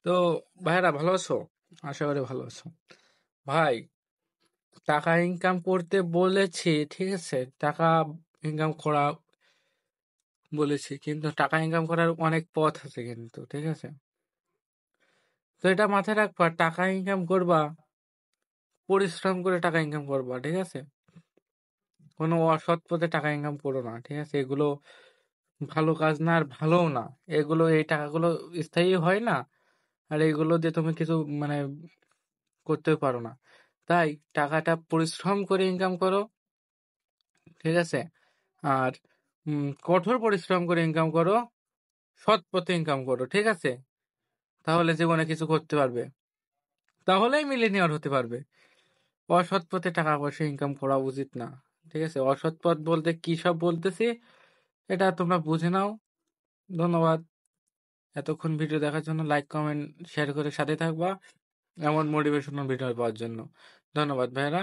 তো ভাইরা ভালো আছো? আশা করি ভালো আছো। ভাই, টাকা ইনকাম করতে বলেছি, ঠিক আছে, টাকা ইনকাম করা বলেছি, কিন্তু টাকা ইনকাম করার অনেক পথ আছে কিন্তু, ঠিক আছে। তো এটা মাথায় রাখবা, টাকা ইনকাম করবা, পরিশ্রম করে টাকা ইনকাম করবা, ঠিক আছে। কোনো অসৎ পথে টাকা ইনকাম করো না, ঠিক আছে। এগুলো ভালো কাজ না, আর ভালোও না। এগুলো, এই টাকাগুলো স্থায়ী হয় না, আর এগুলো দিয়ে তুমি কিছু মানে করতেও পারো না। তাই টাকাটা পরিশ্রম করে ইনকাম করো, ঠিক আছে। আর কঠোর পরিশ্রম করে ইনকাম করো, সৎ পথে ইনকাম করো, ঠিক আছে। তাহলে জীবনে কিছু করতে পারবে, তাহলেই মিলিনিয়ার হতে পারবে। অসৎ পথে টাকা পয়সা ইনকাম করা উচিত না, ঠিক আছে। অসৎ পথ বলতে কি সব বলতেছি, এটা তোমরা বুঝে নাও। ধন্যবাদ এতক্ষণ ভিডিও দেখার জন্য। লাইক কমেন্ট শেয়ার করে সাথে থাকবা এমন মোটিভেশনাল ভিডিও পাওয়ার জন্য। ধন্যবাদ ভাইরা।